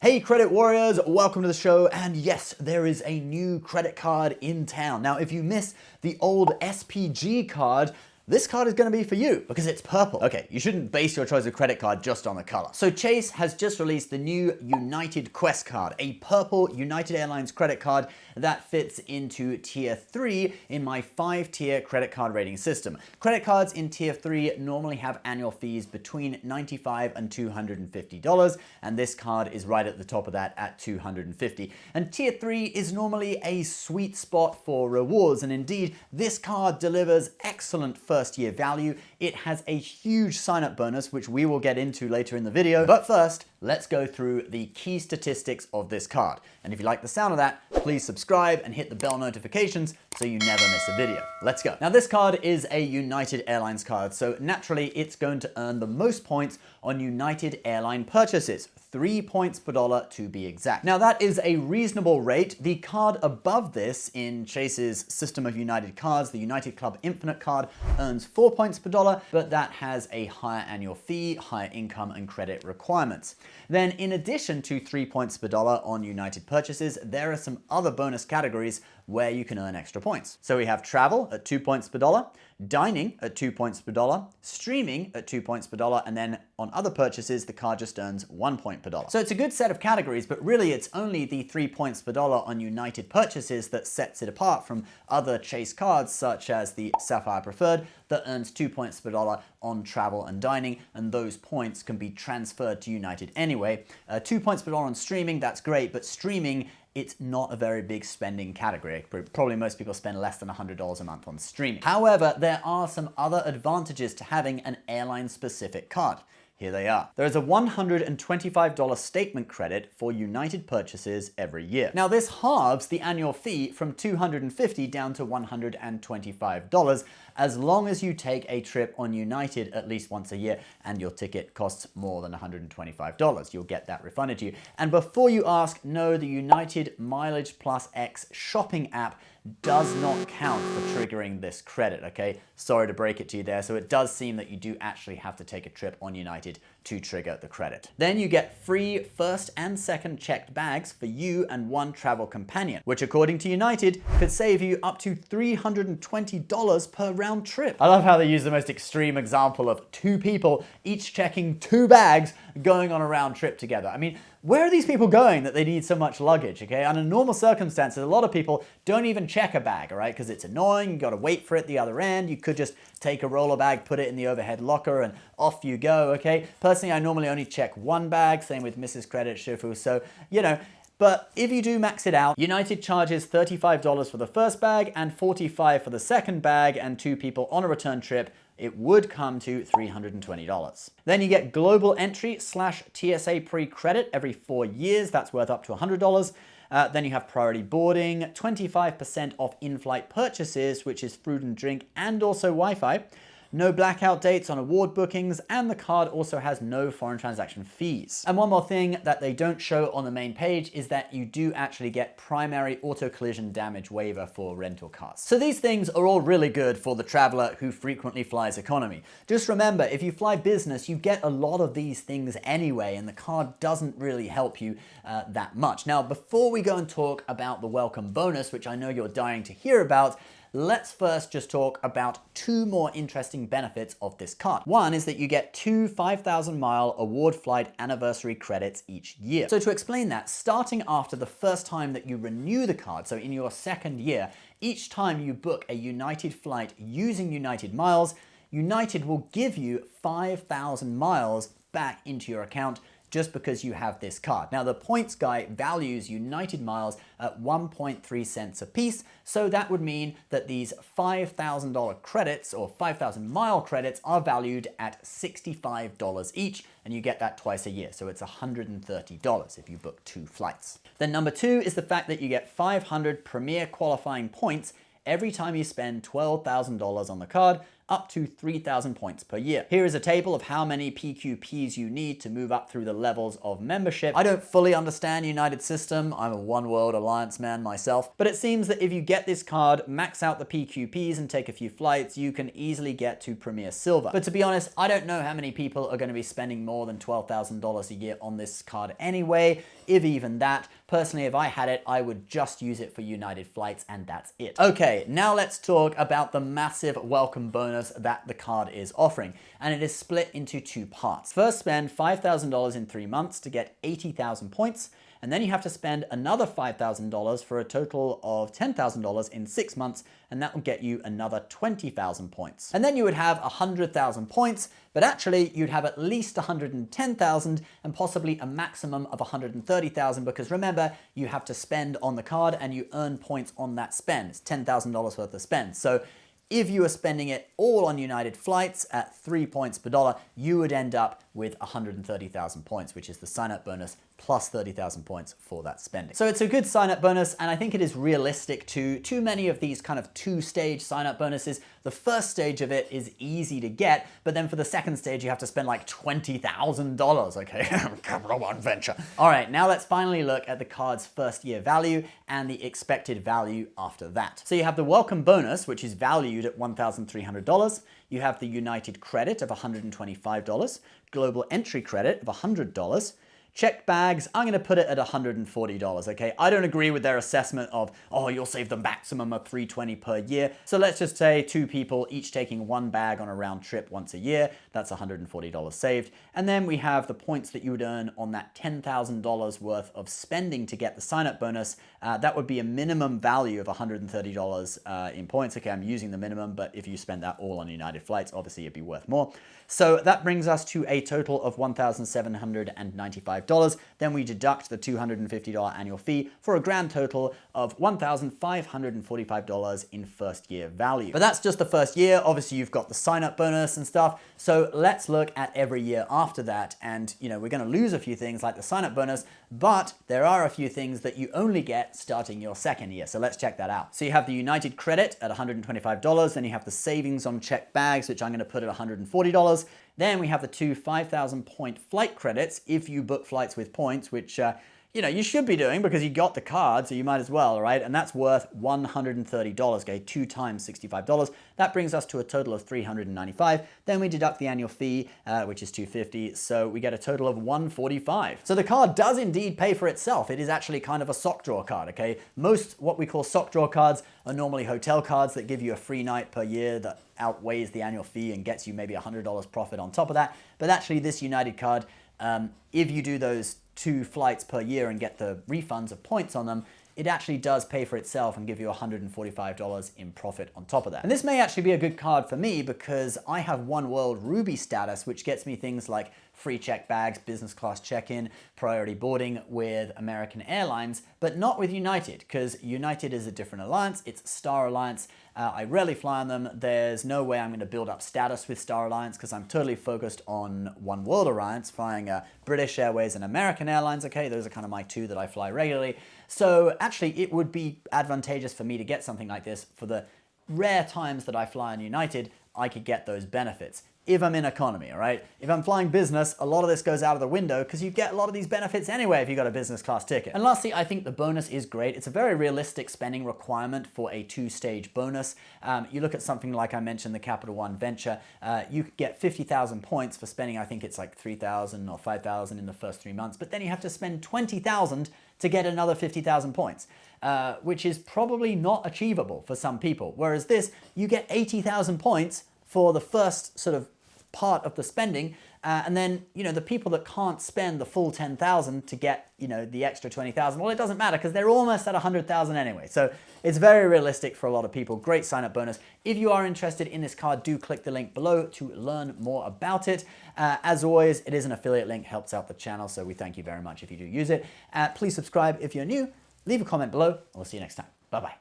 Hey credit warriors, welcome to the show, and yes, there is a new credit card in town. Now, if you miss the old SPG card, this card is going to be for you because it's purple. Okay, you shouldn't base your choice of credit card just on the color. So Chase has just released the new United Quest card, a purple United Airlines credit card that fits into tier 3 in my 5-tier credit card rating system. Credit cards in tier 3 normally have annual fees between $95 and $250, and this card is right at the top of that at $250. And tier 3 is normally a sweet spot for rewards, and indeed, this card delivers excellent first-year value. It has a huge sign-up bonus, which we will get into later in the video. But first, let's go through the key statistics of this card. And if you like the sound of that, please subscribe and hit the bell notifications so you never miss a video. Let's go. Now, this card is a United Airlines card, so naturally it's going to earn the most points on United Airline purchases. 3 points per dollar to be exact. Now that is a reasonable rate. The card above this in Chase's system of United cards, the United Club Infinite card, earns 4 points per dollar, but that has a higher annual fee, higher income and credit requirements. Then in addition to 3 points per dollar on United purchases, there are some other bonus categories where you can earn extra points. So we have travel at 2 points per dollar, dining at 2 points per dollar, streaming at 2 points per dollar, and then on other purchases, the card just earns 1 point per dollar. So it's a good set of categories, but really it's only the 3 points per dollar on United purchases that sets it apart from other Chase cards, such as the Sapphire Preferred, that earns 2 points per dollar on travel and dining, and those points can be transferred to United anyway. 2 points per dollar on streaming, that's great, but streaming, it's not a very big spending category. Probably most people spend less than $100 a month on streaming. However, there are some other advantages to having an airline-specific card. Here they are. There is a $125 statement credit for United purchases every year. Now this halves the annual fee from $250 down to $125 as long as you take a trip on United at least once a year and your ticket costs more than $125. You'll get that refunded to you. And before you ask, no, the United Mileage Plus X shopping app does not count for triggering this credit, okay? Sorry to break it to you there. So it does seem that you do actually have to take a trip on United to trigger the credit. Then you get free first and second checked bags for you and one travel companion, which according to United could save you up to $320 per round trip. I love how they use the most extreme example of 2 people each checking 2 bags going on a round trip together. I mean, where are these people going that they need so much luggage, okay? Under normal circumstances, a lot of people don't even check a bag, all right? Because it's annoying, you gotta wait for it the other end. You could just take a roller bag, put it in the overhead locker, and off you go, okay? Personally, I normally only check 1 bag, same with Mrs. Credit Shifu, so, you know, but if you do max it out, United charges $35 for the first bag and $45 for the second bag, and 2 people on a return trip, it would come to $320. Then you get global entry / TSA pre-credit every 4 years. That's worth up to $100. Then you have priority boarding, 25% off in-flight purchases, which is food and drink and also Wi-Fi. No blackout dates on award bookings, and the card also has no foreign transaction fees. And one more thing that they don't show on the main page is that you do actually get primary auto collision damage waiver for rental cars. So these things are all really good for the traveler who frequently flies economy. Just remember, if you fly business, you get a lot of these things anyway, and the card doesn't really help you that much. Now, before we go and talk about the welcome bonus, which I know you're dying to hear about, let's first just talk about 2 more interesting benefits of this card. One is that you get 2 5,000-mile award flight anniversary credits each year. So to explain that, starting after the first time that you renew the card, so in your 2nd year, each time you book a United flight using United miles, United will give you 5,000 miles back into your account just because you have this card. Now, the points guy values United miles at 1.3 cents a piece, so that would mean that these $5,000 credits or 5,000 mile credits are valued at $65 each, and you get that twice a year, so it's $130 if you book 2 flights. Then number 2 is the fact that you get 500 premier qualifying points every time you spend $12,000 on the card up to 3,000 points per year. Here is a table of how many PQPs you need to move up through the levels of membership. I don't fully understand United system. I'm a One World Alliance man myself, but it seems that if you get this card, max out the PQPs and take a few flights, you can easily get to Premier Silver. But to be honest, I don't know how many people are going to be spending more than $12,000 a year on this card anyway, if even that. Personally, if I had it, I would just use it for United flights and that's it. Okay, now let's talk about the massive welcome bonus that the card is offering. And it is split into two parts. First, spend $5,000 in 3 months to get 80,000 points. And then you have to spend another $5,000 for a total of $10,000 in 6 months, and that will get you another 20,000 points. And then you would have 100,000 points, but actually you'd have at least 110,000 and possibly a maximum of 130,000 because remember, you have to spend on the card and you earn points on that spend. It's $10,000 worth of spend. So if you are spending it all on United flights at 3 points per dollar, you would end up with 130,000 points, which is the sign-up bonus plus 30,000 points for that spending. So it's a good sign-up bonus, and I think it is realistic to too many of these kind of two-stage sign-up bonuses. The first stage of it is easy to get, but then for the second stage, you have to spend like $20,000, okay? Capital One venture. All right, now let's finally look at the card's first year value and the expected value after that. So you have the welcome bonus, which is valued at $1,300. You have the United credit of $125, global entry credit of $100, checked bags, I'm going to put it at $140, okay? I don't agree with their assessment of, oh, you'll save the maximum of $320 per year. So let's just say 2 people each taking 1 bag on a round trip once a year. That's $140 saved. And then we have the points that you would earn on that $10,000 worth of spending to get the sign-up bonus. That would be a minimum value of $130 in points. Okay, I'm using the minimum, but if you spend that all on United flights, obviously it'd be worth more. So that brings us to a total of $1,795. Then we deduct the $250 annual fee for a grand total of $1,545 in first year value. But that's just the first year. Obviously, you've got the sign-up bonus and stuff. So let's look at every year after that. And, you know, we're going to lose a few things like the sign-up bonus, but there are a few things that you only get starting your second year. So let's check that out. So you have the United credit at $125. Then you have the savings on checked bags, which I'm going to put at $140. Then we have the 2 5,000 point flight credits if you book flights with points, which you know, you should be doing because you got the card, so you might as well, right? And that's worth $130, okay? 2 times $65. That brings us to a total of $395. Then we deduct the annual fee, which is $250, so we get a total of $145. So the card does indeed pay for itself. It is actually kind of a sock drawer card, okay? Most what we call sock drawer cards are normally hotel cards that give you a free night per year that outweighs the annual fee and gets you maybe $100 profit on top of that. But actually this United card, if you do those 2 flights per year and get the refunds of points on them, it actually does pay for itself and give you $145 in profit on top of that. And this may actually be a good card for me because I have One World Ruby status, which gets me things like free checked bags, business class check-in, priority boarding with American Airlines, but not with United, because United is a different alliance. It's Star Alliance. I rarely fly on them. There's no way I'm going to build up status with Star Alliance because I'm totally focused on One World Alliance, flying British Airways and American Airlines. Okay, those are kind of my 2 that I fly regularly. So actually, it would be advantageous for me to get something like this. For the rare times that I fly on United, I could get those benefits. If I'm in economy, all right? If I'm flying business, a lot of this goes out of the window because you get a lot of these benefits anyway if you got a business class ticket. And lastly, I think the bonus is great. It's a very realistic spending requirement for a 2-stage bonus. You look at something like I mentioned, the Capital One venture, you could get 50,000 points for spending, I think it's like 3,000 or 5,000 in the first 3 months, but then you have to spend 20,000 to get another 50,000 points, which is probably not achievable for some people. Whereas this, you get 80,000 points for the first sort of part of the spending, and then, you know, the people that can't spend the full 10,000 to get, you know, the extra 20,000, well, it doesn't matter because they're almost at 100,000 anyway. So it's very realistic for a lot of people. Great sign-up bonus. If you are interested in this card, do click the link below to learn more about it. As always, it is an affiliate link, helps out the channel, so we thank you very much if you do use it. Please subscribe if you're new. Leave a comment below, and we'll see you next time. Bye-bye.